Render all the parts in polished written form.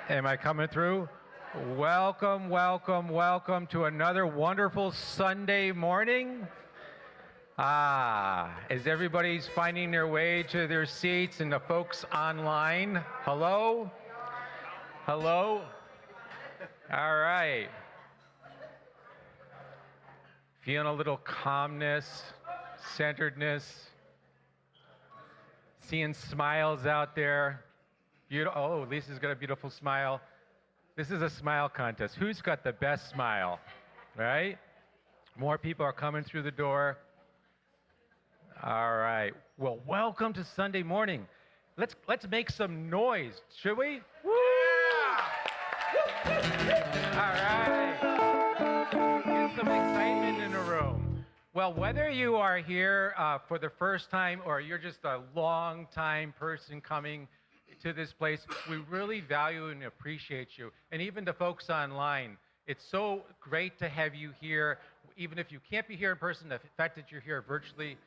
Am I coming through? Welcome, welcome, welcome to another wonderful Sunday morning. As everybody's finding their way to their seats and the folks online, hello? Hello? All right. Feeling a little calmness, centeredness, seeing smiles out there. Oh, Lisa's got a beautiful smile. This is a smile contest. Who's got the best smile, right? More people are coming through the door. All right. Well, welcome to Sunday morning. Let's make some noise, should we? Woo! All right. Get some excitement in the room. Well, whether you are here for the first time or you're just a long-time person coming to this place, we really value and appreciate you. And even the folks online, it's so great to have you here. Even if you can't be here in person, the fact that you're here virtually,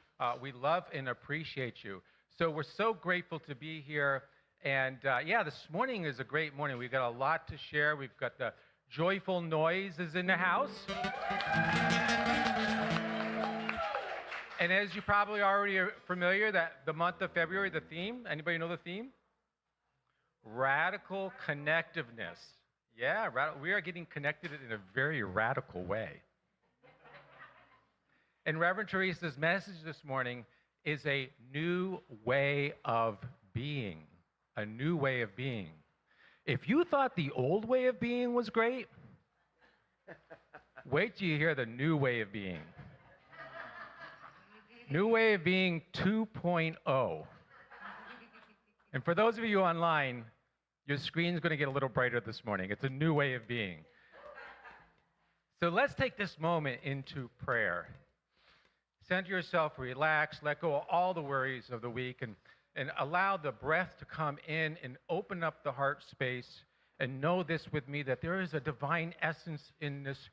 we love and appreciate you. So we're so grateful to be here. And yeah, this morning is a great morning. We've got a lot to share. We've got the joyful noises in the house. And as you probably already are familiar, that the month of February, the theme, anybody know the theme? Radical connectiveness. Yeah, we are getting connected in a very radical way. And Reverend Theresa's message this morning is a new way of being. A new way of being. If you thought the old way of being was great, wait till you hear the new way of being. New way of being 2.0. And for those of you online, your screen's going to get a little brighter this morning. It's a new way of being. So let's take this moment into prayer. Center yourself, relax, let go of all the worries of the week, and and allow the breath to come in and open up the heart space and know this with me, that there is a divine essence in this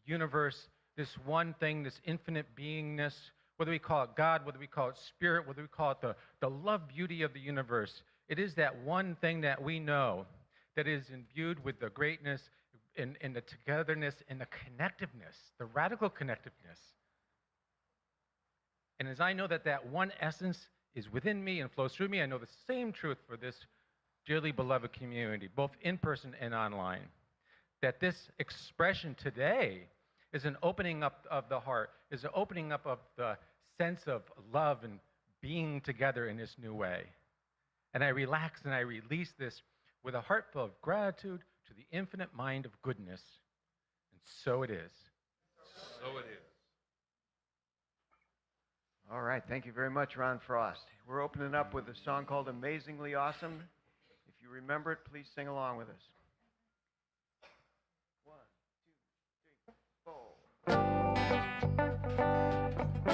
universe, this one thing, this infinite beingness, whether we call it God, whether we call it spirit, whether we call it the love beauty of the universe. It is that one thing that we know that is imbued with the greatness and the togetherness and the connectiveness, the radical connectiveness. And as I know that that one essence is within me and flows through me, I know the same truth for this dearly beloved community, both in person and online, that this expression today is an opening up of the heart, is an opening up of the sense of love and being together in this new way. And I relax and I release this with a heart full of gratitude to the infinite mind of goodness. And so it is. So it is. All right, thank you very much, Ron Frost. We're opening up with a song called Amazingly Awesome. If you remember it, please sing along with us. 1, 2, 3,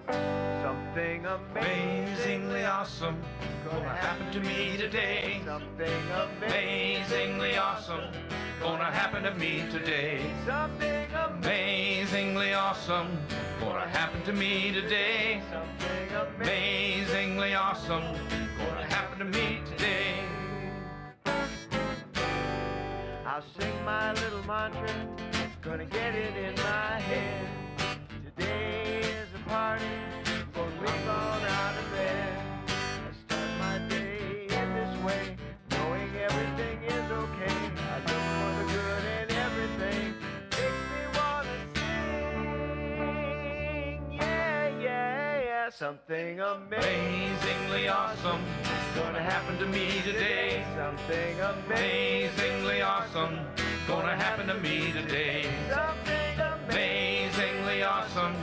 4. Something Amazingly awesome gonna happen to me today. Something Amazingly awesome gonna happen to me today. Something Amazingly awesome gonna happen to me today. Something Amazingly awesome gonna happen to me today. I'll sing my little mantra, gonna get it in my head. Today is a party, gonna leap on out of bed. I start my day in this way, knowing everything is okay. I look for the good in everything, makes me wanna sing. Yeah, yeah, yeah, something Amazingly awesome gonna happen to me today. Something Amazingly awesome gonna happen to me today. Something Amazingly awesome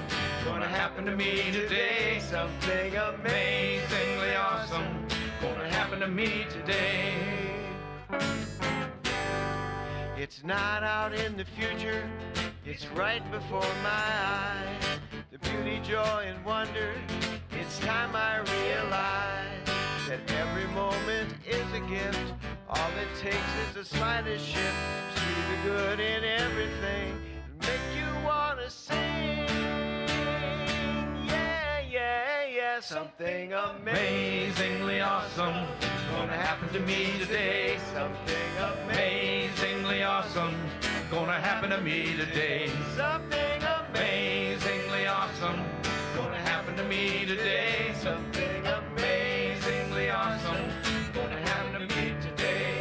gonna happen to me today. Something Amazingly awesome gonna happen to me today. It's not out in the future, it's right before my eyes. The beauty, joy, and wonder, it's time I realize that every moment is a gift. All it takes is the slightest shift. See the good in everything and make you wanna sing. Yeah, yeah, yeah, something Amazingly awesome gonna happen to me today. Something Amazingly awesome gonna happen to me today. Something Amazingly awesome gonna happen to me today. Something Amazingly awesome gonna happen to me today.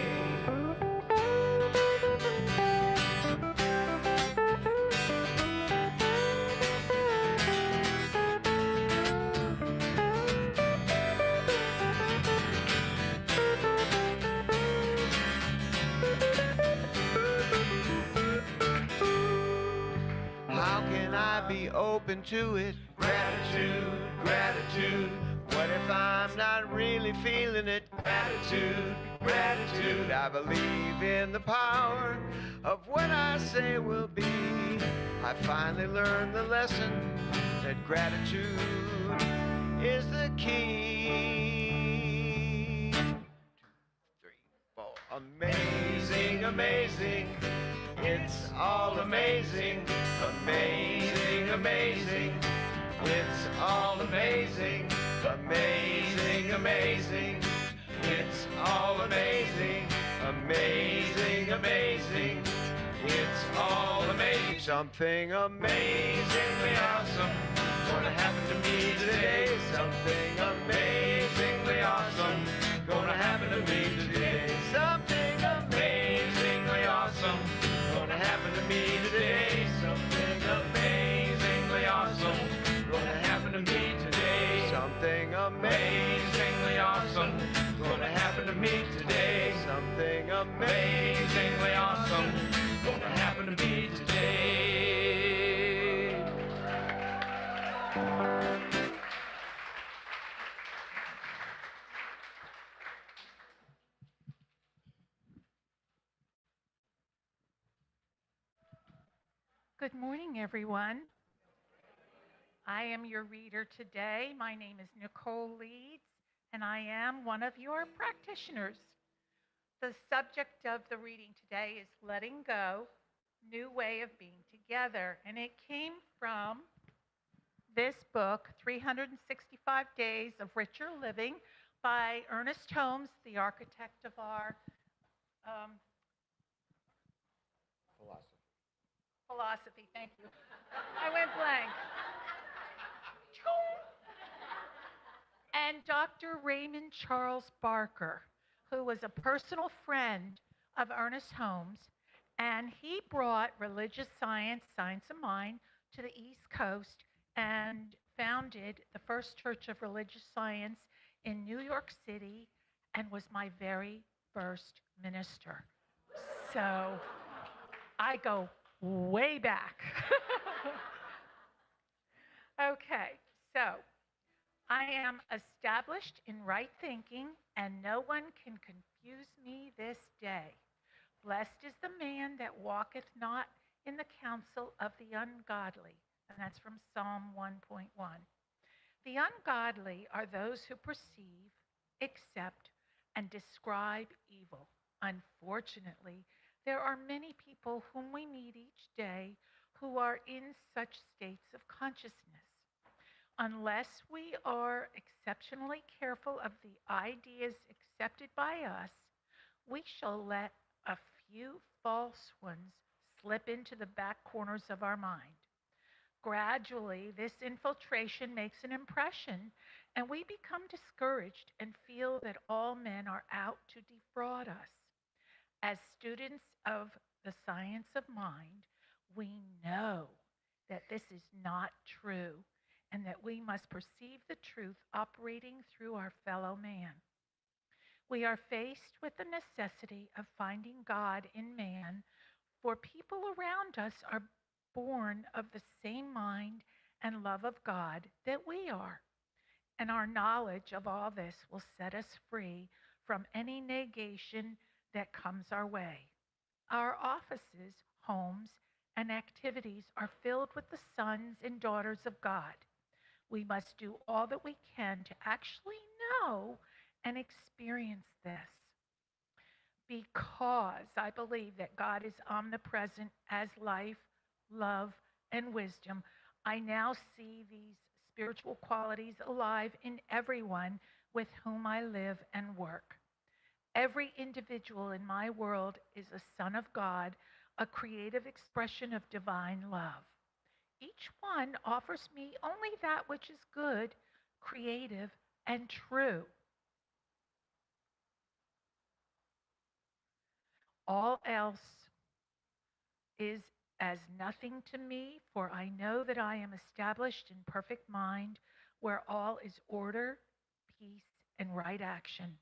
How can I be open to it? Gratitude, gratitude, What if I'm not really feeling it? gratitude, gratitude. I believe in the power of what I say will be. I finally learned the lesson that gratitude is the key. 2, 3, 4. Amazing, amazing. It's all amazing. Amazing, amazing. It's all amazing. Amazing, amazing. It's all amazing. Amazing, amazing. It's all amazing. Something amazingly awesome gonna happen to me today. Something amazingly awesome gonna happen to me today. Something amazingly awesome gonna happen to me today. Something amazingly awesome gonna happen to me today. Something Amazingly awesome gonna happen to me today. Something Amazingly awesome gonna happen to me today. Good morning, everyone. I am your reader today. My name is Nicole Leeds, and I am one of your practitioners. The subject of the reading today is Letting Go, New Way of Being Together, and it came from this book, 365 Days of Richer Living, by Ernest Holmes, the architect of our philosophy. Thank you. I went blank. And Dr. Raymond Charles Barker, who was a personal friend of Ernest Holmes, and he brought religious science, science of mind, to the East Coast and founded the first Church of Religious Science in New York City and was my very first minister. So I go way back. Okay, so I am established in right thinking, and no one can confuse me this day. Blessed is the man that walketh not in the counsel of the ungodly. And that's from Psalm 1.1. The ungodly are those who perceive, accept, and describe evil. Unfortunately, there are many people whom we meet each day who are in such states of consciousness. Unless we are exceptionally careful of the ideas accepted by us, we shall let a few false ones slip into the back corners of our mind. Gradually, this infiltration makes an impression, and we become discouraged and feel that all men are out to defraud us. As students of the science of mind, we know that this is not true and that we must perceive the truth operating through our fellow man. We are faced with the necessity of finding God in man, for people around us are born of the same mind and love of God that we are. And our knowledge of all this will set us free from any negation that comes our way. Our offices, homes, and activities are filled with the sons and daughters of God. We must do all that we can to actually know and experience this. Because I believe that God is omnipresent as life, love, and wisdom, I now see these spiritual qualities alive in everyone with whom I live and work. Every individual in my world is a son of God, a creative expression of divine love. Each one offers me only that which is good, creative, and true. All else is as nothing to me, for I know that I am established in perfect mind, where all is order, peace, and right action.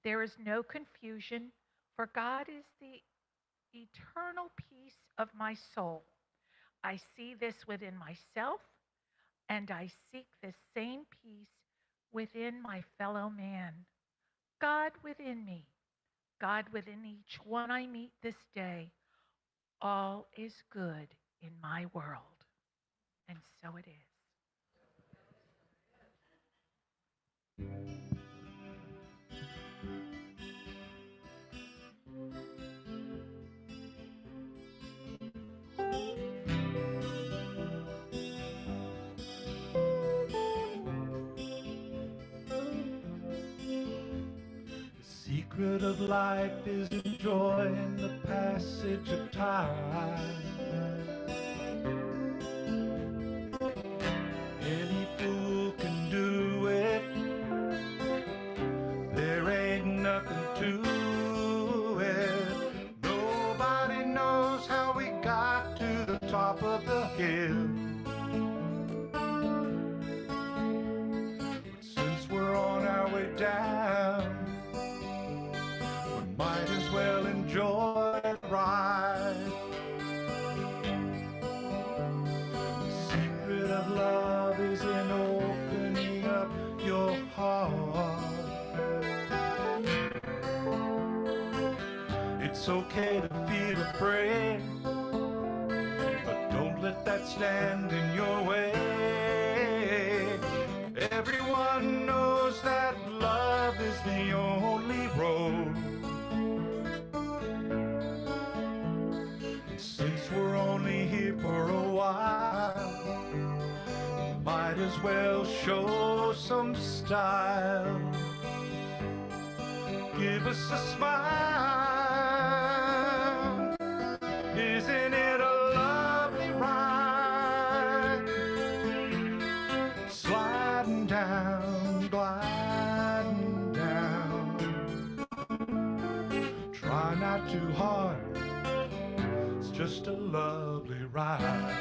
There is no confusion, for God is the eternal peace of my soul. I see this within myself, and I seek this same peace within my fellow man. God within me, God within each one I meet this day. All is good in my world. And so it is. The secret of life is enjoying the passage of time. Any fool can do it. There ain't nothing to it. Nobody knows how we got to the top of the hill. But since we're on our way down, we might as well enjoy the ride. The secret of love is in opening up your heart. It's okay to feel afraid, but don't let that stand in your way. Everyone knows that love the only road. And since we're only here for a while, might as well show some style. Give us a smile. Isn't it a lovely ride? Sliding down, gliding down. Try not too hard. It's just a lovely ride.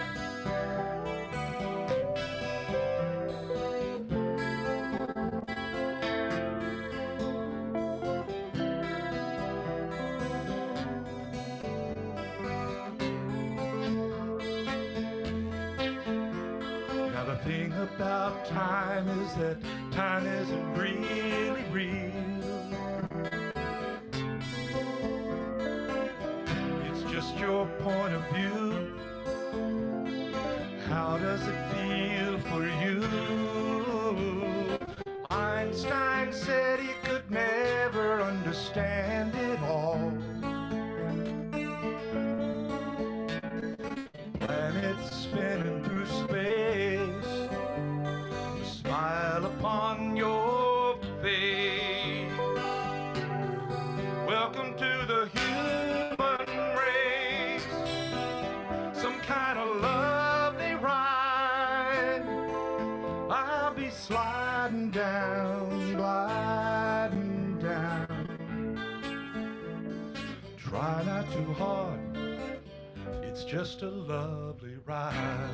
The thing about time is that time isn't really real. It's just your point of view. How does it feel for you? Einstein said he could never understand it all. Planets spinning through space, a smile upon your face. Welcome to the human race, some kind of lovely ride. I'll be sliding down, gliding down. Try not too hard, it's just a lovely ride.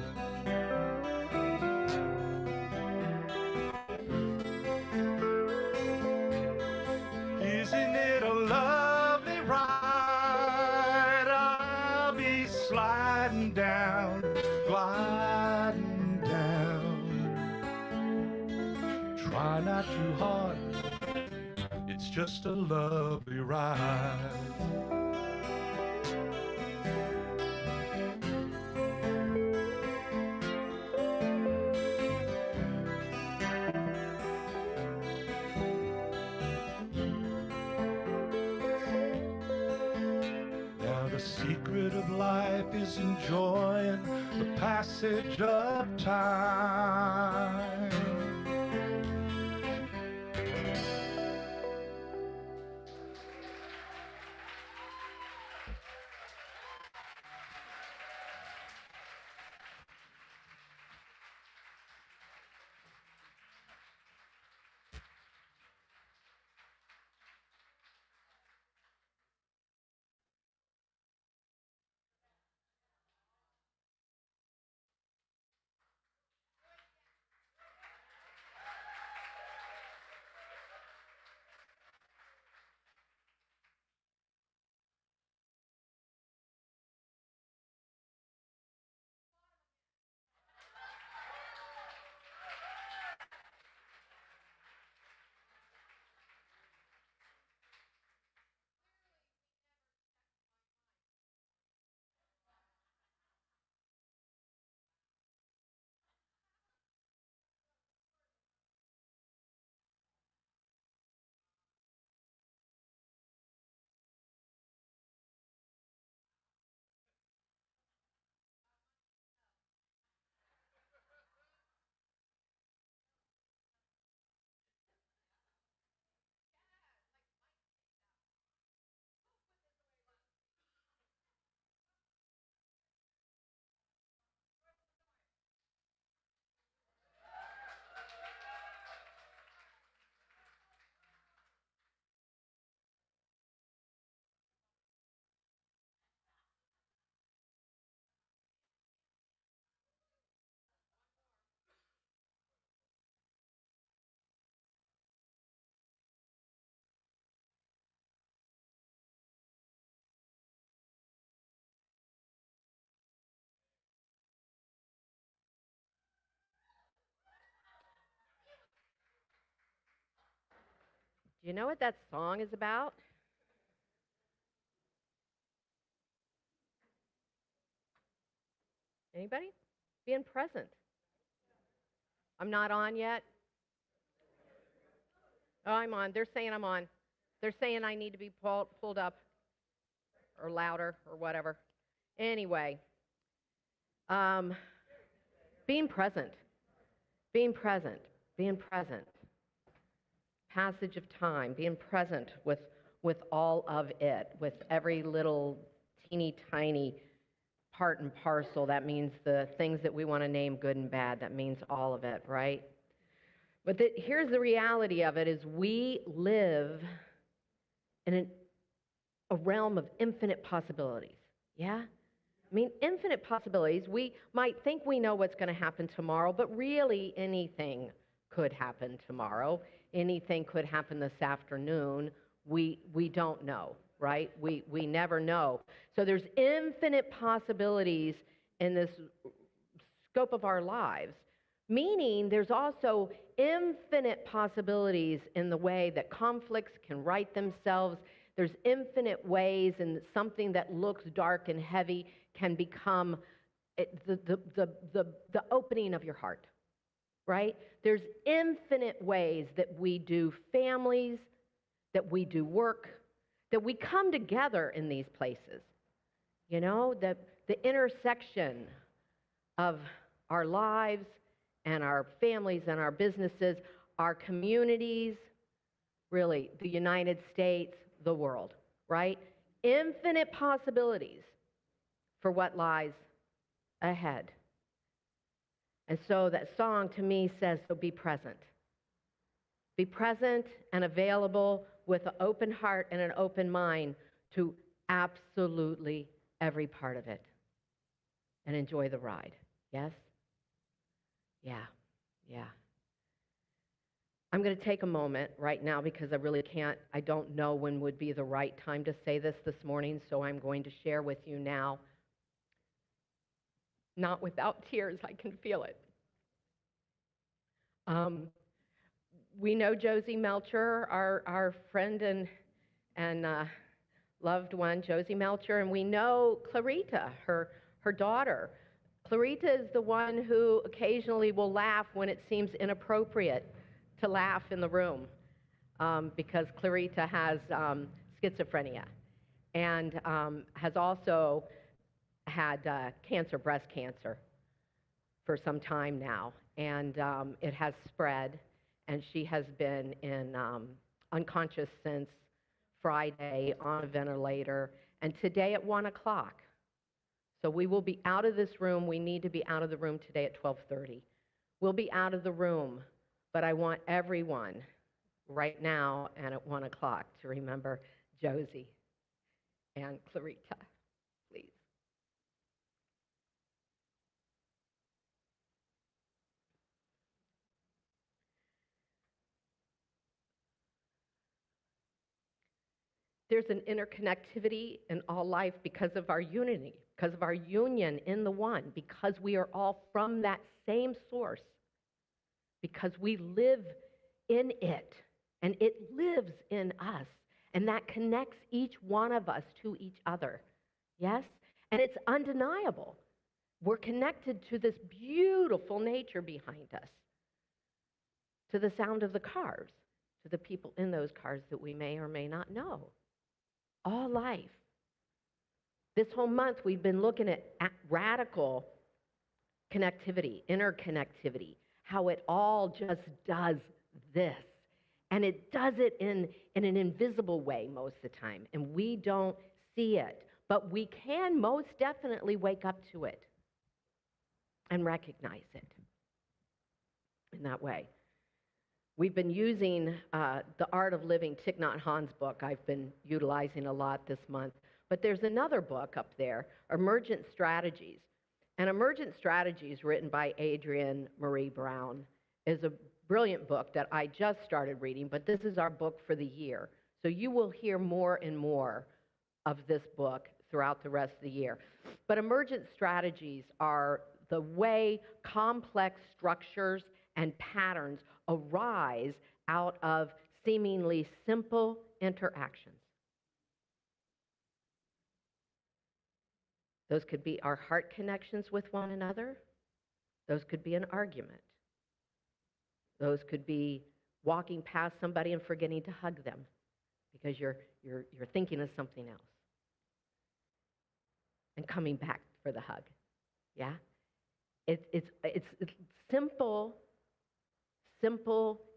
Isn't it a lovely ride? I'll be sliding down, gliding down. Try not too hard, it's just a lovely ride. The secret of life is enjoying the passage of time. Do you know what that song is about? Anybody? Being present. I'm not on yet? Oh, I'm on. They're saying I'm on. They're saying I need to be pulled up or louder or whatever. Anyway, um, being present, being present, being present. Passage of time, being present with all of it, with every little teeny tiny part and parcel. That means the things that we want to name good and bad. That means all of it, right? But here's the reality of it is we live in a realm of infinite possibilities. Yeah? I mean, infinite possibilities. We might think we know what's going to happen tomorrow, but really anything could happen tomorrow. Anything could happen this afternoon. We don't know, right? We never know. So there's infinite possibilities in this scope of our lives, meaning there's also infinite possibilities in the way that conflicts can right themselves. There's infinite ways in something that looks dark and heavy can become the opening of your heart, right? There's infinite ways that we do families, that we do work, that we come together in these places. You know, the intersection of our lives and our families and our businesses, our communities, really the United States, the world, right? Infinite possibilities for what lies ahead. And so that song to me says, so be present. Be present and available with an open heart and an open mind to absolutely every part of it. And enjoy the ride. Yes? Yeah. I'm going to take a moment right now because I don't know when would be the right time to say this morning, so I'm going to share with you now. Not without tears, I can feel it. We know Josie Melcher, our friend and loved one, Josie Melcher, and we know Clarita, her daughter. Clarita is the one who occasionally will laugh when it seems inappropriate to laugh in the room, because Clarita has schizophrenia and has also had breast cancer for some time now, and it has spread, and she has been in unconscious since Friday on a ventilator, and today at 1 o'clock. So we will be out of this room. We need to be out of the room today at 12:30. We'll be out of the room, but I want everyone right now and at 1 o'clock to remember Josie and Clarita, please. There's an interconnectivity in all life because of our unity, because of our union in the one, because we are all from that same source, because we live in it, and it lives in us, and that connects each one of us to each other. Yes? And it's undeniable. We're connected to this beautiful nature behind us, to the sound of the cars, to the people in those cars that we may or may not know. All life. This whole month, we've been looking at radical connectivity, interconnectivity, how it all just does this. And it does it in an invisible way most of the time, and we don't see it. But we can most definitely wake up to it and recognize it in that way. We've been using The Art of Living, Thich Nhat Hanh's book. I've been utilizing a lot this month. But there's another book up there, Emergent Strategies. And Emergent Strategies, written by Adrienne Marie Brown, is a brilliant book that I just started reading, but this is our book for the year. So you will hear more and more of this book throughout the rest of the year. But emergent strategies are the way complex structures and patterns arise out of seemingly simple interactions. Those could be our heart connections with one another. Those could be an argument. Those could be walking past somebody and forgetting to hug them because you're thinking of something else, and coming back for the hug. Yeah? It's simple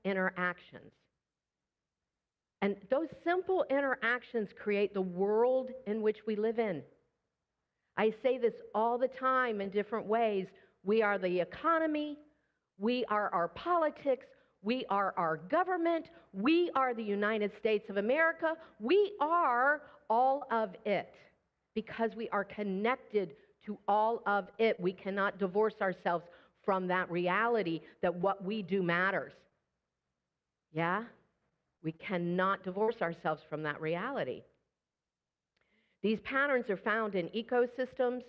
interactions. And those simple interactions create the world in which we live in. I say this all the time in different ways. We are the economy, we are our politics, we are our government, we are the United States of America, we are all of it because we are connected to all of it. We cannot divorce ourselves from that reality that what we do matters. Yeah? We cannot divorce ourselves from that reality. These patterns are found in ecosystems,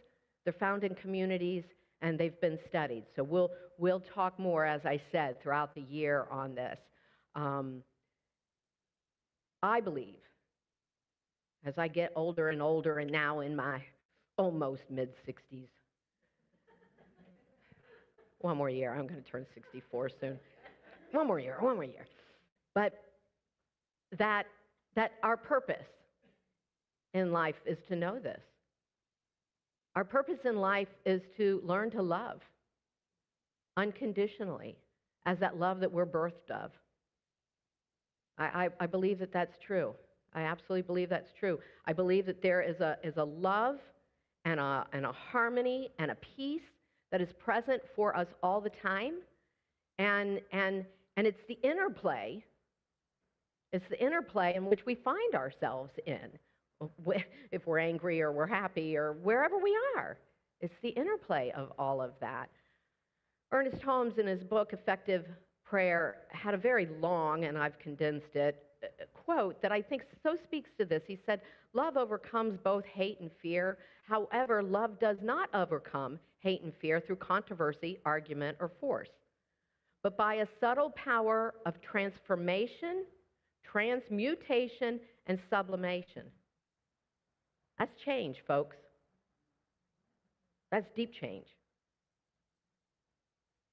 they're found in communities, and they've been studied. So we'll talk more, as I said, throughout the year on this. I believe, as I get older and older, and now in my almost mid-60s, one more year, I'm going to turn 64 soon. One more year. But that our purpose in life is to know this. Our purpose in life is to learn to love unconditionally as that love that we're birthed of. I believe that that's true. I absolutely believe that's true. I believe that there is a love and a harmony and a peace that is present for us all the time. And it's the interplay. It's the interplay in which we find ourselves in. If we're angry or we're happy or wherever we are. It's the interplay of all of that. Ernest Holmes, in his book, Effective Prayer, had a very long, and I've condensed it, quote that I think so speaks to this. He said, "Love overcomes both hate and fear. However, love does not overcome hate and fear through controversy, argument, or force, but by a subtle power of transformation, transmutation, and sublimation." That's change, folks. That's deep change.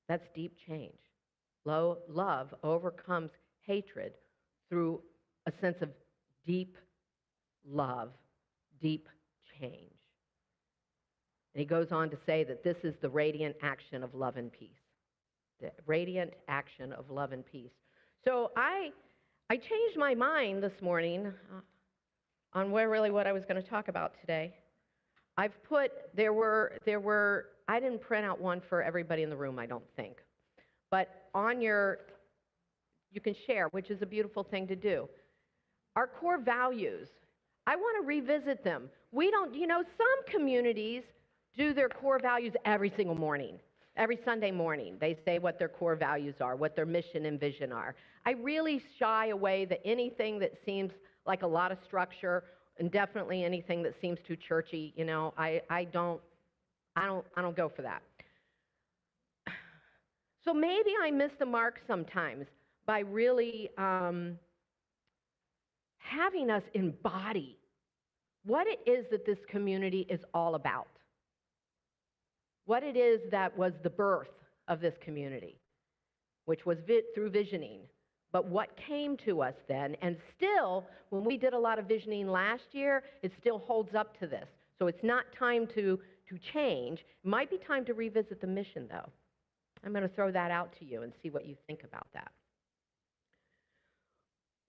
That's deep change. Love overcomes hatred through a sense of deep love, deep change. And he goes on to say that this is the radiant action of love and peace. The radiant action of love and peace. So I changed my mind this morning on what I was going to talk about today. I've put, there were, I didn't print out one for everybody in the room, I don't think. But on you can share, which is a beautiful thing to do. Our core values, I want to revisit them. We don't, some communities do their core values every single morning. Every Sunday morning, they say what their core values are, what their mission and vision are. I really shy away that anything that seems like a lot of structure, and definitely anything that seems too churchy, I don't go for that. So maybe I miss the mark sometimes by really having us embody what it is that this community is all about. What it is that was the birth of this community, which was through visioning. But what came to us then, and still, when we did a lot of visioning last year, it still holds up to this. So it's not time to change. It might be time to revisit the mission, though. I'm going to throw that out to you and see what you think about that.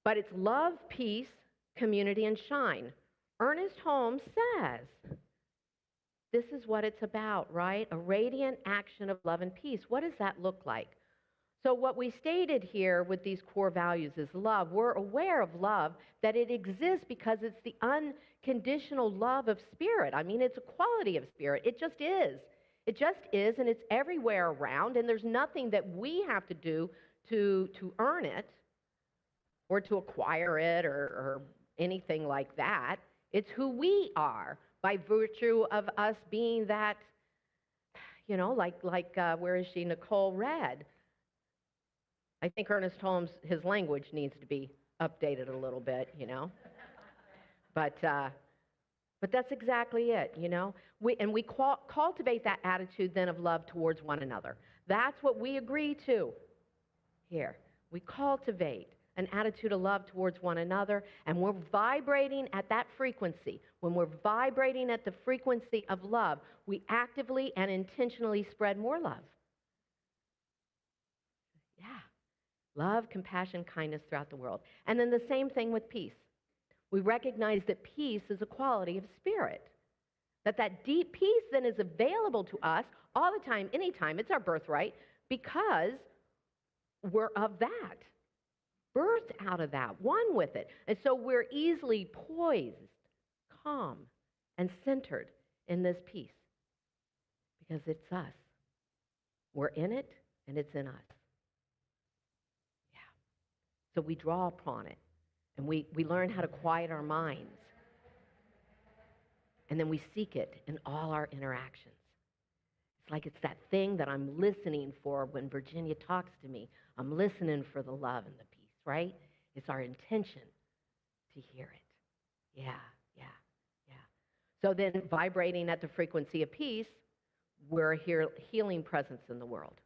But it's love, peace, community, and shine. Ernest Holmes says, this is what it's about, right? A radiant action of love and peace. What does that look like? So what we stated here with these core values is love. We're aware of love, that it exists because it's the unconditional love of spirit. I mean, it's a quality of spirit. It just is. It just is, and it's everywhere around, and there's nothing that we have to do to earn it or to acquire it or anything like that. It's who we are by virtue of us being that, where is she, Nicole read. I think Ernest Holmes, his language needs to be updated a little bit, But that's exactly it, We cultivate that attitude then of love towards one another. That's what we agree to here. We cultivate an attitude of love towards one another, and we're vibrating at that frequency. When we're vibrating at the frequency of love, we actively and intentionally spread more love. Yeah. Love, compassion, kindness throughout the world. And then the same thing with peace. We recognize that peace is a quality of spirit. That deep peace then is available to us all the time, anytime. It's our birthright because we're of that. Birthed out of that, one with it. And so we're easily poised, calm, and centered in this peace because it's us. We're in it, and it's in us. Yeah. So we draw upon it, and we learn how to quiet our minds. And then we seek it in all our interactions. It's like it's that thing that I'm listening for when Virginia talks to me. I'm listening for the love and the peace, right? It's our intention to hear it. Yeah. So then vibrating at the frequency of peace, we're a healing presence in the world,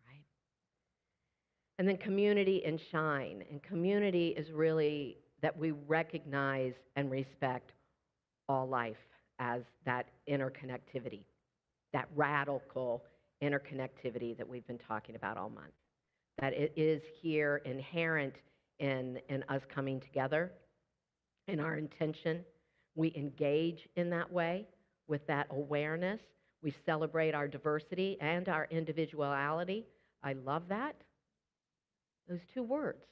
right? And then community and shine. And community is really that we recognize and respect all life as that interconnectivity, that radical interconnectivity that we've been talking about all month. That it is here inherent in us coming together, in our intention. We engage in that way with that awareness. We celebrate our diversity and our individuality. I love that. Those two words,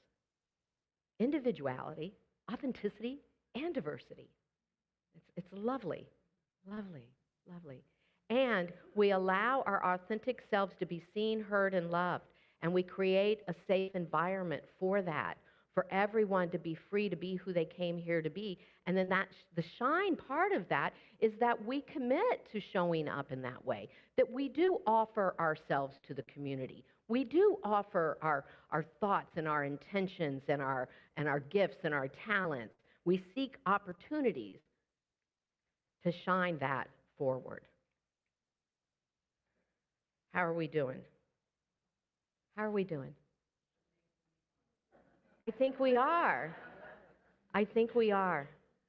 individuality, authenticity, and diversity. It's lovely, lovely, lovely. And we allow our authentic selves to be seen, heard, and loved. And we create a safe environment for that, for everyone to be free to be who they came here to be. And then the shine part of that is that we commit to showing up in that way, that we do offer ourselves to the community. We do offer our thoughts and our intentions and our gifts and our talents. We seek opportunities to shine that forward. How are we doing? How are we doing? I think we are. I think we are.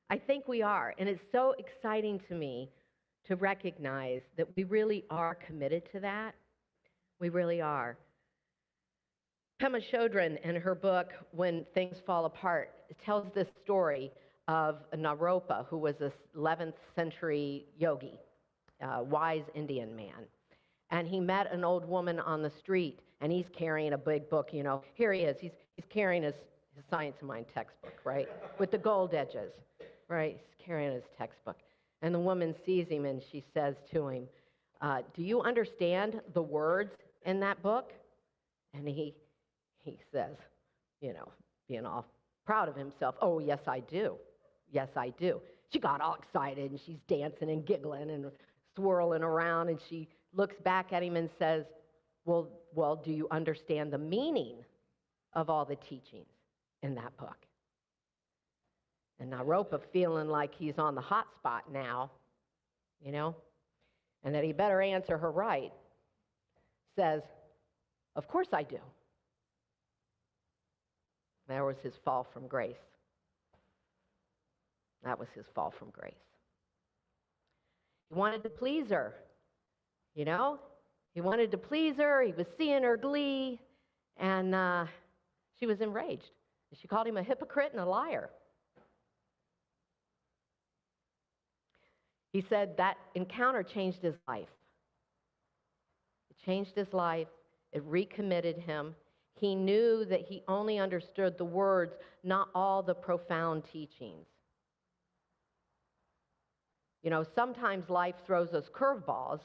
I think we are. And it's so exciting to me to recognize that we really are committed to that. We really are. Pema Chodron, in her book, When Things Fall Apart, tells this story of Naropa, who was an 11th century yogi, a wise Indian man. And he met an old woman on the street, and he's carrying a big book, you know. Here he is. He's carrying his Science of Mind textbook, right, with the gold edges, right? He's carrying his textbook. And the woman sees him, and she says to him, do you understand the words in that book? And he says, you know, being all proud of himself, oh, yes, I do. Yes, I do. She got all excited, and she's dancing and giggling and swirling around, and she looks back at him and says, well, do you understand the meaning of all the teachings in that book? And Naropa, feeling like he's on the hot spot now, you know, and that he better answer her right, says, of course I do. There was his fall from grace. That was his fall from grace. He wanted to please her, you know? He wanted to please her. He was seeing her glee, and she was enraged. She called him a hypocrite and a liar. He said that encounter changed his life. It changed his life. It recommitted him. He knew that he only understood the words, not all the profound teachings. You know, sometimes life throws us curveballs,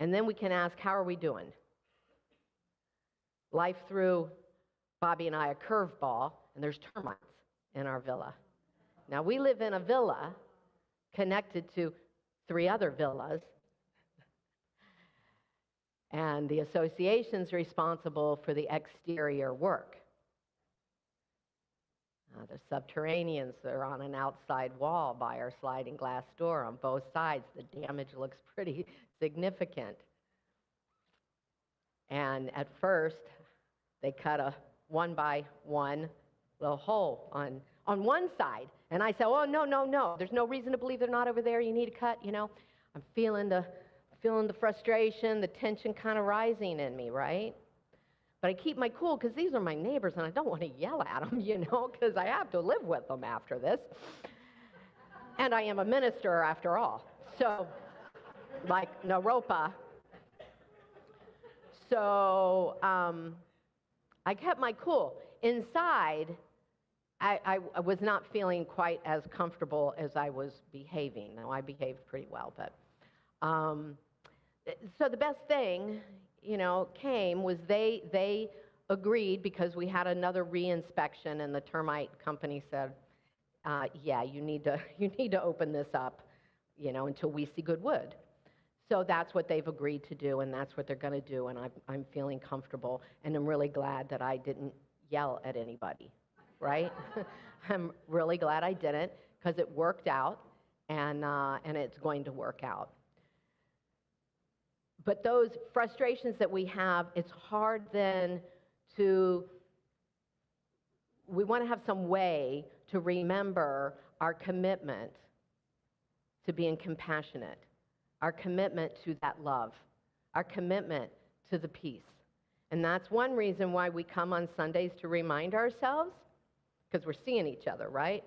and then we can ask, how are we doing? Life threw Bobby and I a curveball, and there's termites in our villa. Now, we live in a villa connected to 3 other villas, and the association's responsible for the exterior work. The subterraneans are on an outside wall by our sliding glass door on both sides. The damage looks pretty significant. And at first, they cut a 1 by 1 little hole on one side. And I said, oh, no, no, no. There's no reason to believe they're not over there. You need to cut, you know. I'm feeling the frustration, the tension kind of rising in me, right? But I keep my cool because these are my neighbors and I don't want to yell at them, you know, because I have to live with them after this. And I am a minister after all. So, like Naropa. So I kept my cool. Inside, I was not feeling quite as comfortable as I was behaving. Now, I behaved pretty well, but so the best thing, you know, came was they agreed because we had another reinspection, and the termite company said, yeah, you need to open this up, you know, until we see good wood. So that's what they've agreed to do, and that's what they're going to do, and I'm feeling comfortable, and I'm really glad that I didn't yell at anybody, right? I'm really glad I didn't, because it worked out, and it's going to work out. But those frustrations that we have, it's hard then we want to have some way to remember our commitment to being compassionate, our commitment to that love, our commitment to the peace. And that's one reason why we come on Sundays to remind ourselves, because we're seeing each other, right?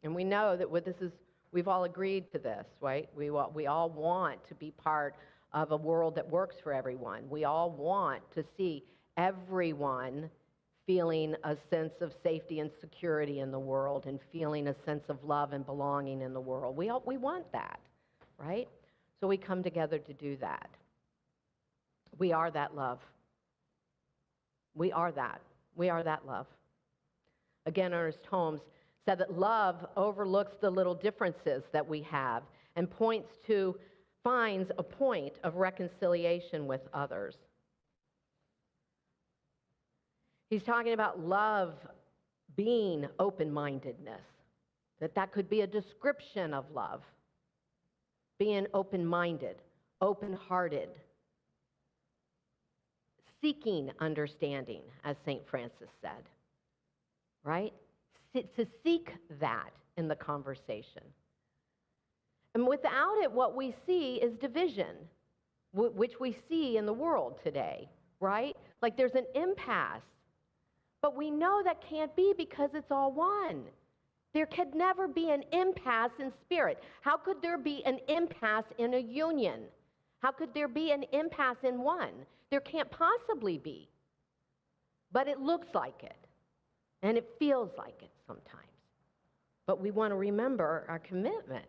And we know that we've all agreed to this, right? We all want to be part of a world that works for everyone. We all want to see everyone feeling a sense of safety and security in the world and feeling a sense of love and belonging in the world. We want that, right? So we come together to do that. We are that love. We are that. We are that love. Again, Ernest Holmes said that love overlooks the little differences that we have and finds a point of reconciliation with others. He's talking about love being open-mindedness, that could be a description of love. Being open-minded, open-hearted, seeking understanding, as St. Francis said, right? To seek that in the conversation. And without it, what we see is division, which we see in the world today, right? Like there's an impasse. But we know that can't be because it's all one. There could never be an impasse in spirit. How could there be an impasse in a union? How could there be an impasse in one? There can't possibly be. But it looks like it. And it feels like it sometimes. But we want to remember our commitment.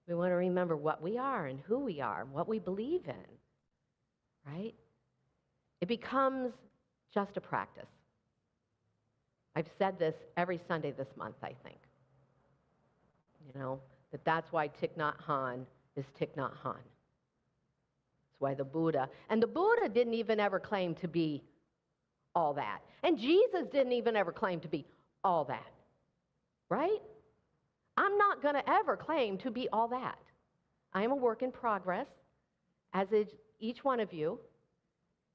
We want to remember what we are and who we are and what we believe in, right? It becomes just a practice. I've said this every Sunday this month, I think. You know, that's why Thich Nhat Hanh is Thich Nhat Hanh. That's why the Buddha didn't even ever claim to be all that. And Jesus didn't even ever claim to be all that, right? I'm not going to ever claim to be all that. I am a work in progress, as is each one of you.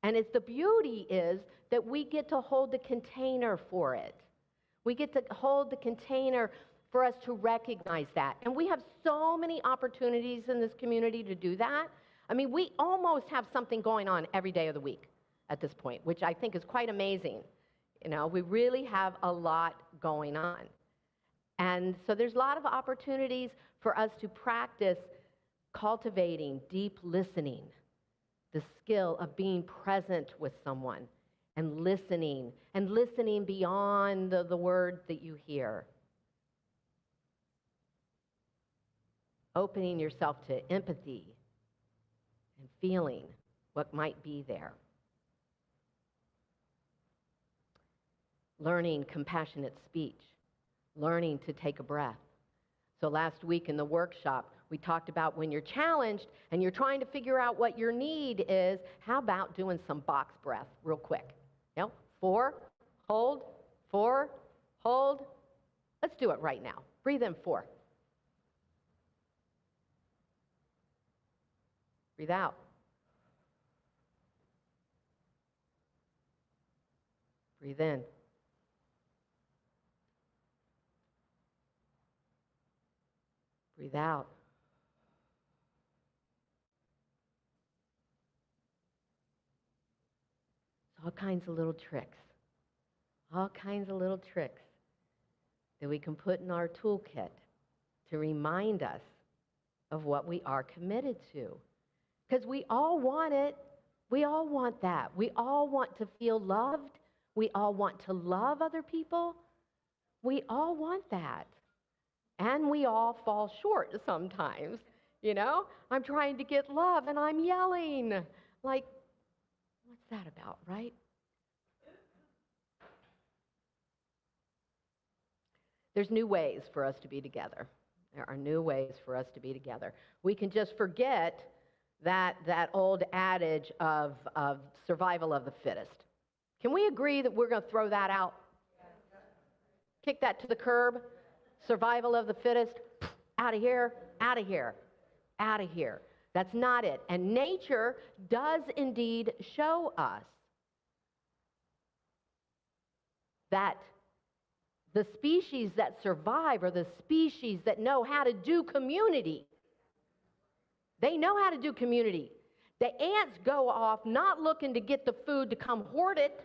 And the beauty is that we get to hold the container for it. We get to hold the container for us to recognize that. And we have so many opportunities in this community to do that. I mean, we almost have something going on every day of the week at this point, which I think is quite amazing. You know, we really have a lot going on. And so there's a lot of opportunities for us to practice cultivating deep listening, the skill of being present with someone and listening beyond the word that you hear. Opening yourself to empathy and feeling what might be there. Learning compassionate speech, learning to take a breath. So last week in the workshop, we talked about when you're challenged and you're trying to figure out what your need is, how about doing some box breath real quick? You know, 4, hold, 4, hold. Let's do it right now. Breathe in 4. Breathe out. Breathe in. Breathe out. All kinds of little tricks. All kinds of little tricks that we can put in our toolkit to remind us of what we are committed to. Because we all want it. We all want that. We all want to feel loved. We all want to love other people. We all want that. And we all fall short sometimes. You know, I'm trying to get love and I'm yelling. Like, what's that about, right? There's new ways for us to be together. There are new ways for us to be together. We can just forget that old adage of survival of the fittest. Can we agree that we're going to throw that out? Kick that to the curb? Survival of the fittest? Out of here, out of here, out of here. That's not it. And nature does indeed show us that the species that survive are the species that know how to do community. They know how to do community. The ants go off not looking to get the food to come hoard it.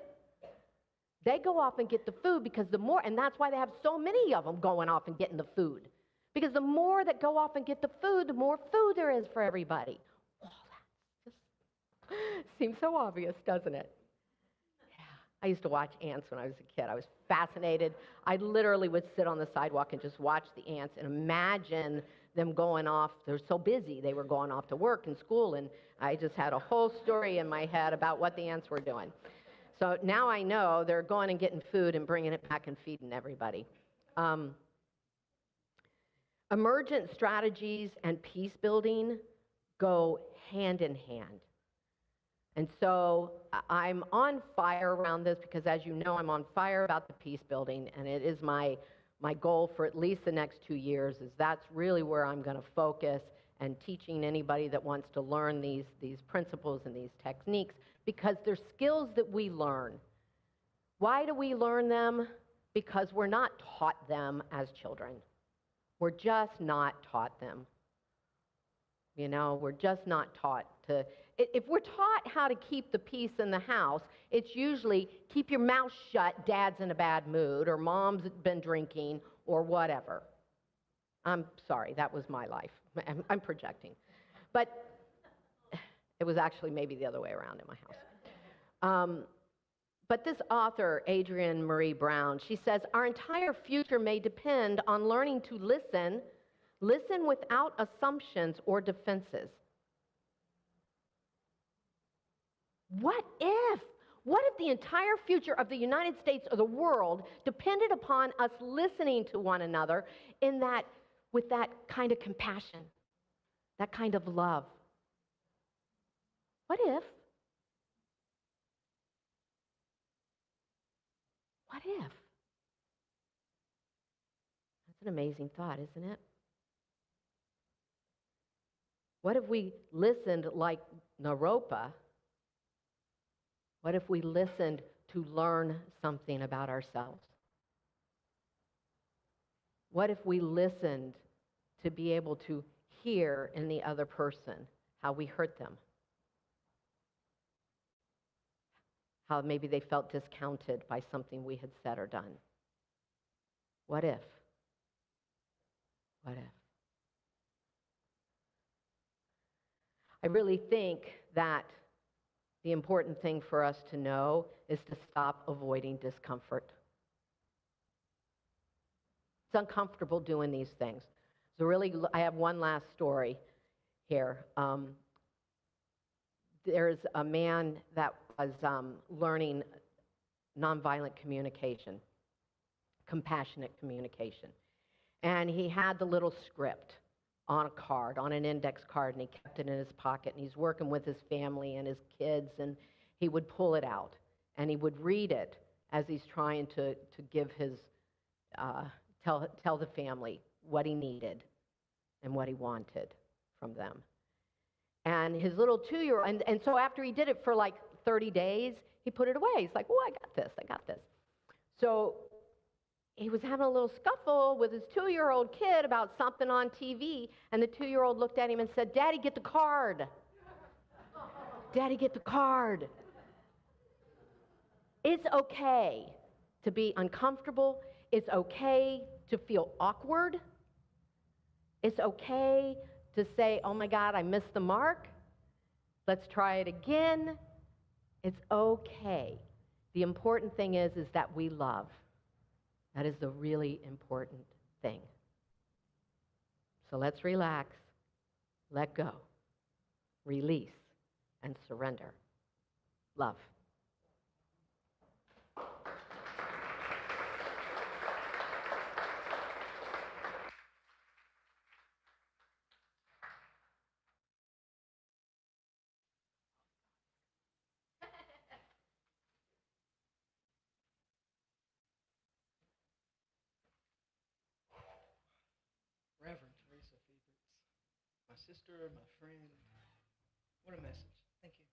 They go off and get the food because the more, and that's why they have so many of them going off and getting the food. Because the more that go off and get the food, the more food there is for everybody. Oh, that just seems so obvious, doesn't it? Yeah. I used to watch ants when I was a kid. I was fascinated. I literally would sit on the sidewalk and just watch the ants and imagine them going off. They're so busy. They were going off to work and school, and I just had a whole story in my head about what the ants were doing. So now I know they're going and getting food and bringing it back and feeding everybody. Emergent strategies and peace building go hand in hand. And so I'm on fire around this because, as you know, I'm on fire about the peace building, and it is my goal for at least the next 2 years. Is that's really where I'm going to focus, and teaching anybody that wants to learn these principles and these techniques, because they're skills that we learn. Why do we learn them? Because we're not taught them as children. We're just not taught them. You know, we're just not taught to. If we're taught how to keep the peace in the house, it's usually keep your mouth shut, dad's in a bad mood, or mom's been drinking, or whatever. I'm sorry, that was my life. I'm projecting. But it was actually maybe the other way around in my house. But this author, Adrienne Marie Brown, she says, our entire future may depend on learning to listen without assumptions or defenses. What if the entire future of the United States or the world depended upon us listening to one another with that kind of compassion, that kind of love? What if? What if? That's an amazing thought, isn't it? What if we listened like Naropa? What if we listened to learn something about ourselves? What if we listened to be able to hear in the other person how we hurt them? How maybe they felt discounted by something we had said or done. What if? What if? I really think that the important thing for us to know is to stop avoiding discomfort. It's uncomfortable doing these things. So really, I have one last story here. There's a man that was learning nonviolent communication, compassionate communication. And he had the little script on a card, on an index card, and he kept it in his pocket, and he's working with his family and his kids, and he would pull it out, and he would read it as he's trying to give his, tell the family what he needed and what he wanted from them. And his little 2-year-old, and so after he did it for like 30 days, He put it away. He's like, oh, I got this, I got this. So he was having a little scuffle with his 2-year-old kid about something on TV, and the 2-year-old looked at him and said, Daddy, get the card. Daddy, get the card. It's okay to be uncomfortable. It's okay to feel awkward. It's okay to say, oh my God, I missed the mark. Let's try it again. It's okay. The important thing is that we love. That is the really important thing. So let's relax, let go, release, and surrender. Love. Reverend Theresa favorites. My sister, my friend. What a message. Thank you.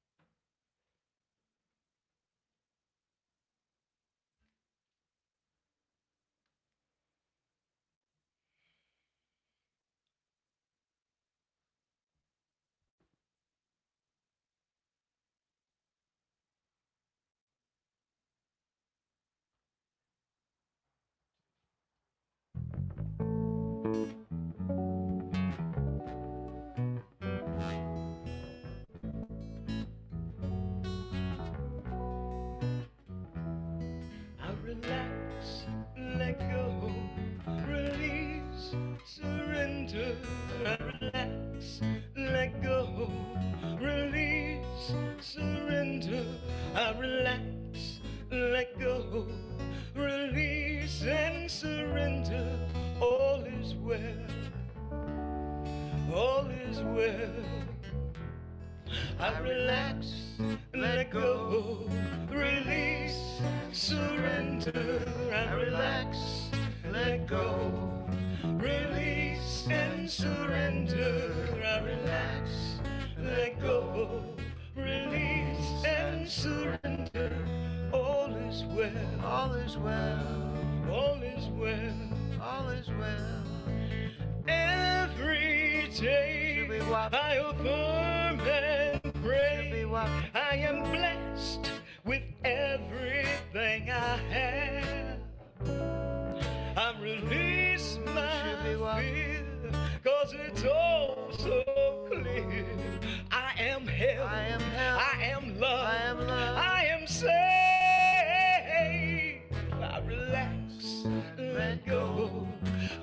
I relax, let go, release, surrender. I relax, let go, release, surrender. I relax, let go, release and surrender. All is well, all is well. I relax, let go, release, surrender. I relax, let go, release and surrender. I relax, let go, release and surrender. All is well, All is well, all is well. all is well. Every day Should be what? I affirm and Should be pray. what? I am blessed with everything I have. I release Should be my what? fear, 'cause it's all so clear. I am held, I am held, I am loved, I am loved. I am saved. I relax, let go,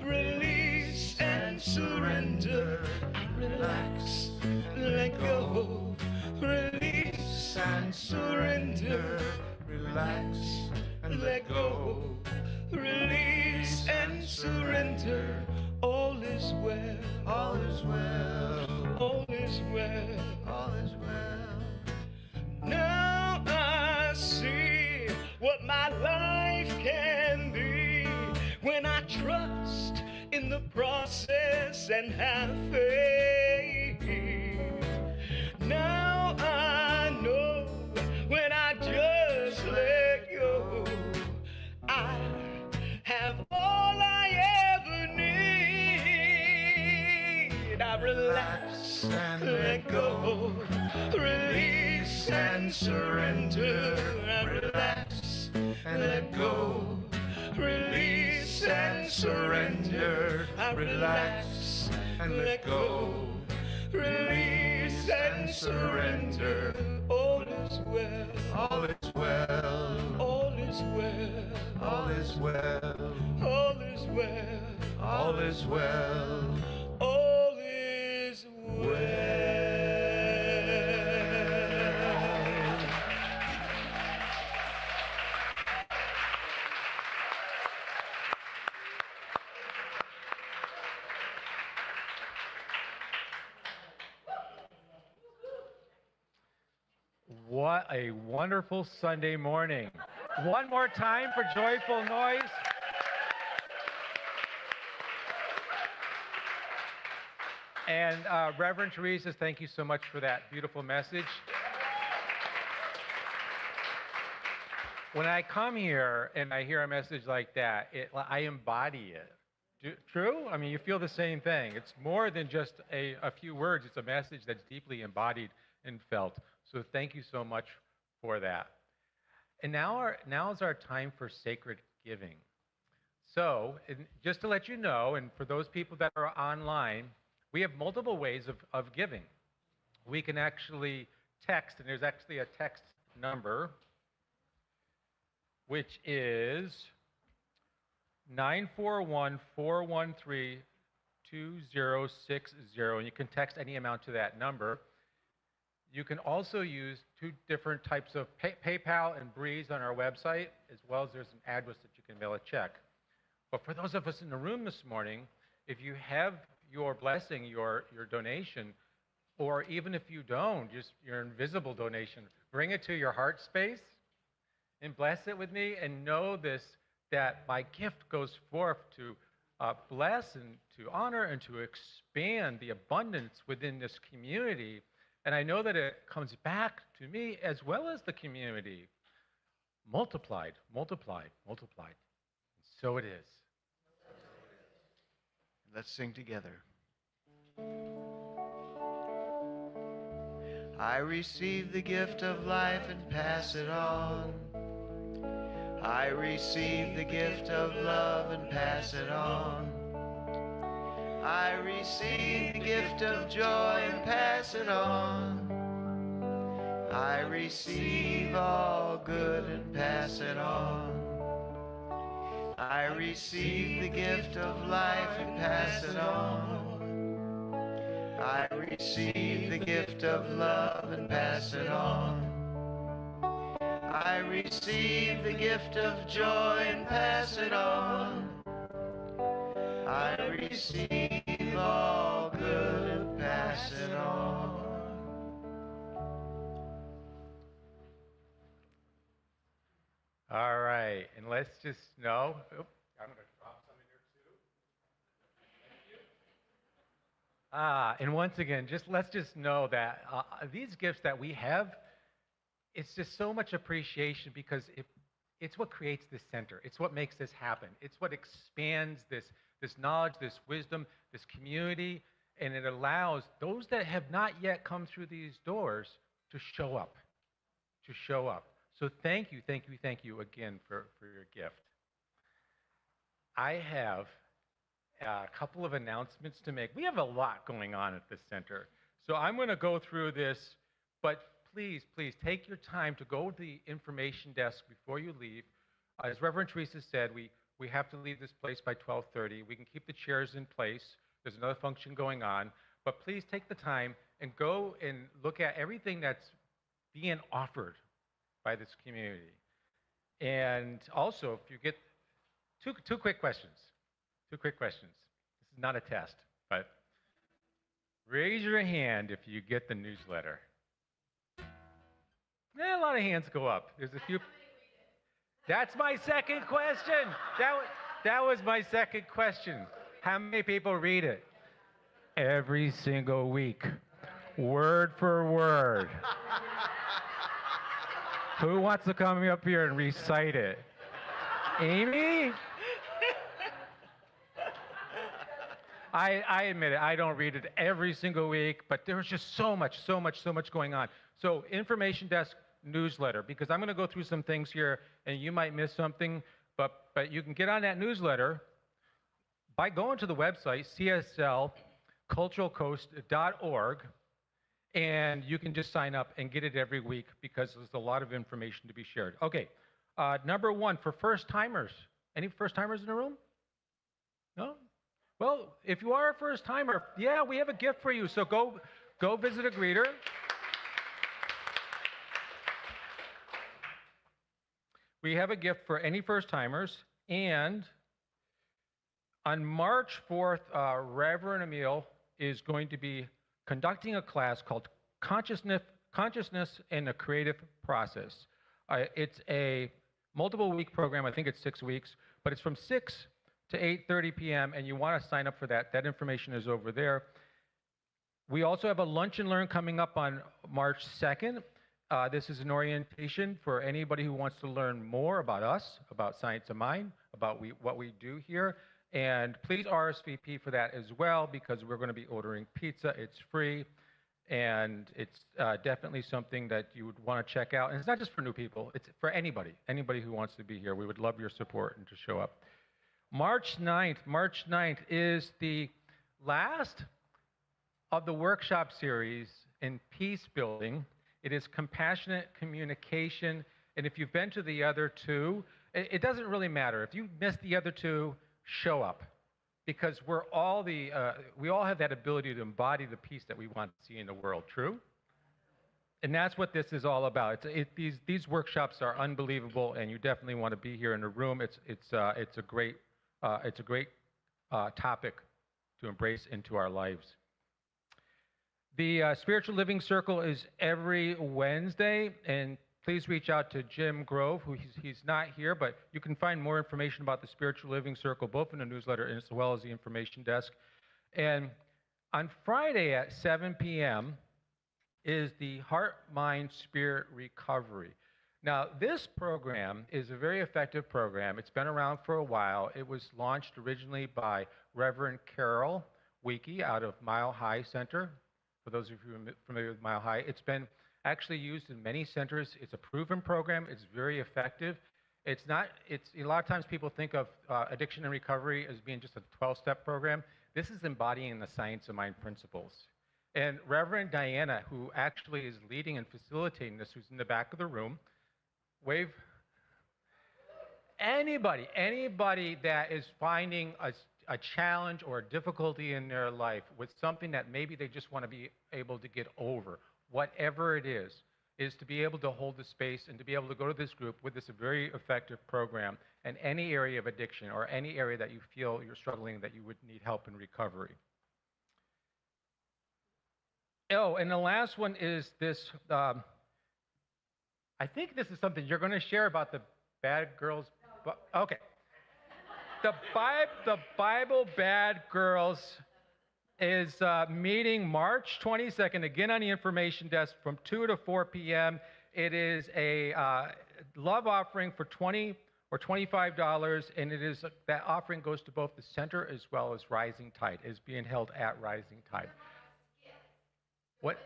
release and surrender. I relax, let go, release and surrender. Relax and Let go, release and surrender. All is well, All is well, all is well. all is well. Now I see what my life can be when I trust in the process and have faith. Now I know when I just let go, I have all I ever need. I relax and let go, release and surrender. I relax and let go, release and surrender. I relax and let go, release and surrender. All is well, all is well, all is well, all is well, all is well, all is well. all is well. What a wonderful Sunday morning. One more time for joyful noise. And Reverend Theresa, thank you so much for that beautiful message. when I come here and I hear a message like that, I embody it. True? I mean, you feel the same thing. It's more than just a few words. It's a message that's deeply embodied and felt. So thank you so much for that. And now is our time for sacred giving. So, just to let you know, and for those people that are online, we have multiple ways of giving. We can actually text, and there's actually a text number, which is 941-413-2060, and you can text any amount to that number. You can also use two different types of PayPal and Breeze on our website, as well as there's an address that you can mail a check. But for those of us in the room this morning, if you have your blessing, your donation, or even if you don't, just your invisible donation, bring it to your heart space and bless it with me, and know this, that my gift goes forth to bless and to honor and to expand the abundance within this community. And I know that it comes back to me as well as the community, multiplied, multiplied, multiplied. And so it is. Let's sing together. I receive the gift of life and pass it on. I receive the gift of love and pass it on. I receive the gift of joy and pass it on. I receive all good and pass it on. I receive the gift of life and pass it on. I receive the gift of love and pass it on. I receive the gift of joy and pass it on. I receive all good and pass it on. All right, and let's just know. I'm going to drop some in here too. And once again, let's just know that these gifts that we have, it's just so much appreciation because it's what creates this center. It's what makes this happen. It's what expands this knowledge, this wisdom, this community, and it allows those that have not yet come through these doors to show up, So thank you again for your gift. I have a couple of announcements to make. We have a lot going on at this center. So I'm going to go through this, but please take your time to go to the information desk before you leave. As Reverend Theresa said, we have to leave this place by 12:30. We can keep the chairs in place. There's another function going on. But please take the time and go and look at everything that's being offered by this community. And also, if you get two quick questions. This is not a test, but raise your hand if you get the newsletter. A lot of hands go up. There's a few. That's my second question. That was my second question. How many people read it? Every single week, word for word. Who wants to come up here and recite it? Amy? I admit it, I don't read it every single week, but there's just so much going on. So information desk newsletter, because I'm going to go through some things here, and you might miss something, but you can get on that newsletter by going to the website, CSLCulturalCoast.org, and you can just sign up and get it every week because there's a lot of information to be shared. Okay, number one, for first-timers. Any first-timers in the room? No? Well, if you are a first-timer, yeah, we have a gift for you, so go visit a greeter. We have a gift for any first-timers, and on March 4th, Reverend Emil is going to be conducting a class called Consciousness in the Creative Process. It's a multiple-week program. I think it's 6 weeks, but it's from 6 to 8:30 p.m., and you want to sign up for that. That information is over there. We also have a lunch and learn coming up on March 2nd. This is an orientation for anybody who wants to learn more about us, about Science of Mind, about what we do here. And please RSVP for that as well, because we're going to be ordering pizza. It's free, and it's definitely something that you would want to check out. And it's not just for new people. It's for anybody who wants to be here. We would love your support and to show up. March 9th is the last of the workshop series in peace building. It is compassionate communication. And if you've been to the other two, it doesn't really matter. If you missed the other two, show up. Because we all have that ability to embody the peace that we want to see in the world. True? And that's what this is all about. These workshops are unbelievable, and you definitely want to be here in the room. It's a great topic to embrace into our lives. The Spiritual Living Circle is every Wednesday, and please reach out to Jim Grove, who he's not here, but you can find more information about the Spiritual Living Circle, both in the newsletter as well as the information desk. And on Friday at 7 p.m. is the Heart, Mind, Spirit Recovery. Now, this program is a very effective program. It's been around for a while. It was launched originally by Reverend Carol Weeke out of Mile High Center. For those of you who are familiar with Mile High, it's been actually used in many centers. It's a proven program. It's very effective. A lot of times people think of addiction and recovery as being just a 12-step program. This is embodying the Science of Mind principles. And Reverend Diana, who actually is leading and facilitating this, who's in the back of the room, wave. Anybody that is finding a challenge or a difficulty in their life with something that maybe they just want to be able to get over, whatever it is to be able to hold the space and to be able to go to this group with this very effective program in any area of addiction or any area that you feel you're struggling, that you would need help in recovery. Oh, and the last one is this, I think this is something you're going to share about the Bad Girls. Okay. The Bible Bad Girls is meeting March 22nd, again on the information desk from 2 to 4 p.m. It is a love offering for $20 or $25, and that offering goes to both the center as well as Rising Tide. It is being held at Rising Tide. What?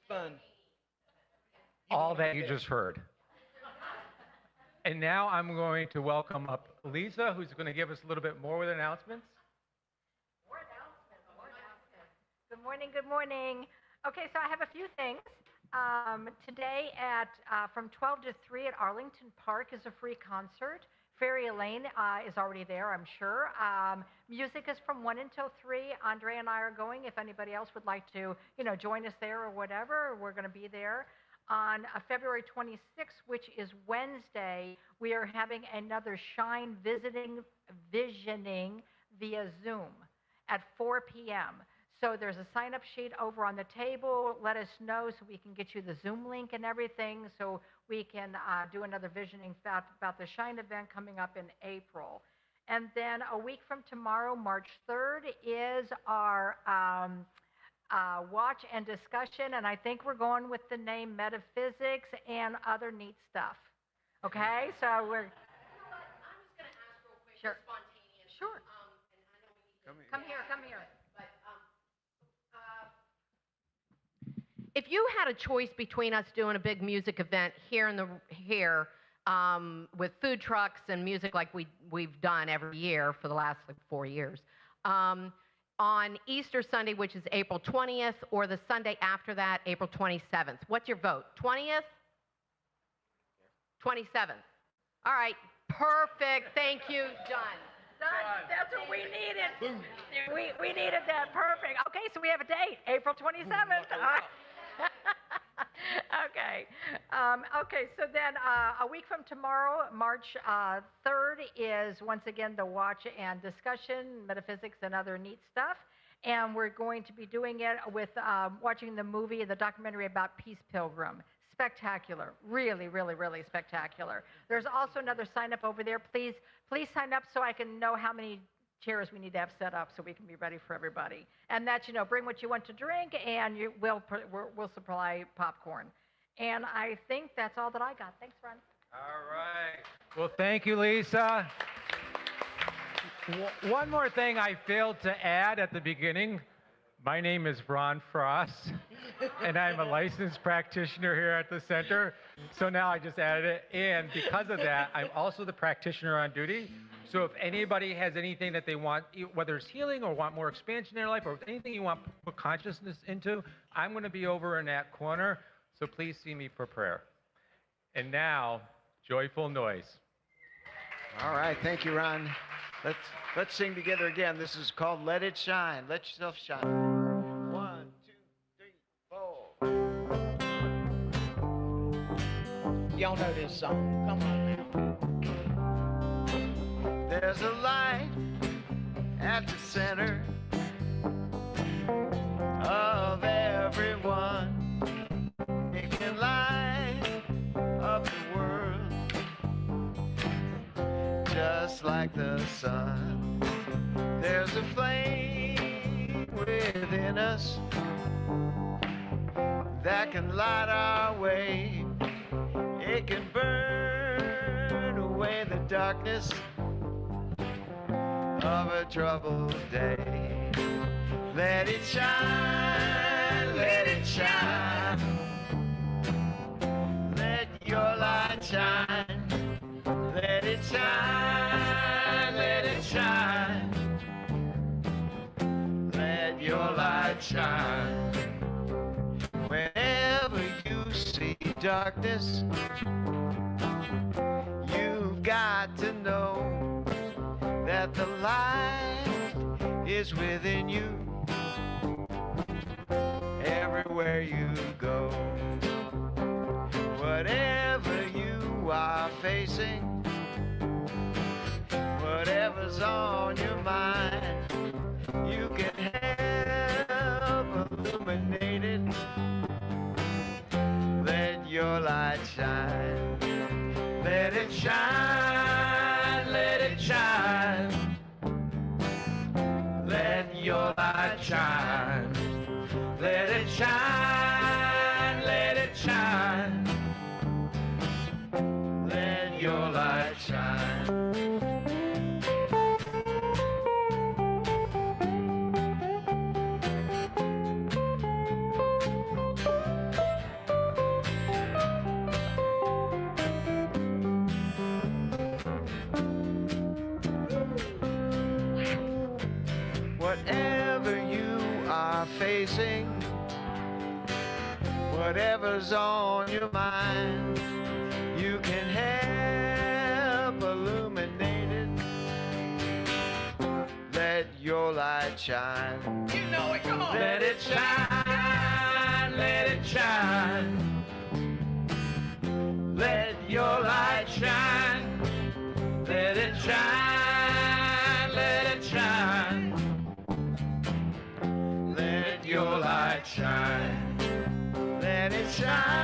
Fun. All that you just heard. And now I'm going to welcome up Lisa, who's going to give us a little bit more with announcements. More announcements. Good morning, good morning. Okay, so I have a few things. Today from 12 to 3 at Arlington Park is a free concert. Fairy Elaine is already there, I'm sure. Music is from 1 until 3. Andre and I are going. If anybody else would like to, join us there or whatever, we're going to be there. On February 26th, which is Wednesday, we are having another Shine Visioning via Zoom at 4 p.m. So there's a sign-up sheet over on the table. Let us know so we can get you the Zoom link and everything so we can do another visioning about the Shine event coming up in April. And then a week from tomorrow, March 3rd, is our watch and discussion, and I think we're going with the name Metaphysics and Other Neat Stuff. Okay, so we're... You know what? I'm just going to ask real quick, Sure. spontaneous. Sure. And I know we need to... Come here. But if you had a choice between us doing a big music event here with food trucks and music like we've done every year for the last 4 years, on Easter Sunday, which is April 20th, or the Sunday after that, April 27th, what's your vote? 20th? 27th. All right, perfect. Thank you. Done. That's what we needed. We needed that. Perfect. Okay, so we have a date, April 27th. Okay. Okay, so then a week from tomorrow, March 3rd, is once again the watch and discussion, metaphysics and other neat stuff. And we're going to be doing it with watching the documentary about Peace Pilgrim, spectacular. Really, really, really spectacular. There's also another sign up over there. Please sign up so I can know how many chairs we need to have set up so we can be ready for everybody. And that's, bring what you want to drink, and we'll supply popcorn. And I think that's all that I got. Thanks, Ron. All right. Well, thank you, Lisa. One more thing I failed to add at the beginning. My name is Ron Frost, and I'm a licensed practitioner here at the center. So now I just added it. And because of that, I'm also the practitioner on duty. So if anybody has anything that they want, whether it's healing or want more expansion in their life, or anything you want to put consciousness into, I'm going to be over in that corner. So please see me for prayer. And now, joyful noise. All right, thank you, Ron. Let's sing together again. This is called Let It Shine. Let yourself shine. 1, 2, 3, 4. Y'all know this song. Come on now. There's a light at the center of everyone. It can light up the world just like the sun. There's a flame within us that can light our way. It can burn away the darkness of a troubled day. Let it shine, let it shine. Let your light shine. Let it shine, let it shine. Let your light shine. Whenever you see darkness, you've got to know that the light is within you. Everywhere you go, whatever you are facing, whatever's on your mind, you can help illuminate it. Let your light shine. Let it shine, let it shine. Let your light shine. Let it shine, let it shine. Let your light shine. Whatever you are facing, whatever's on your mind, you can help illuminate it. Let your light shine. You know it, come on. Let it shine, let it shine. Let your light shine. Let it shine, let it shine. Let your light shine. Let it shine.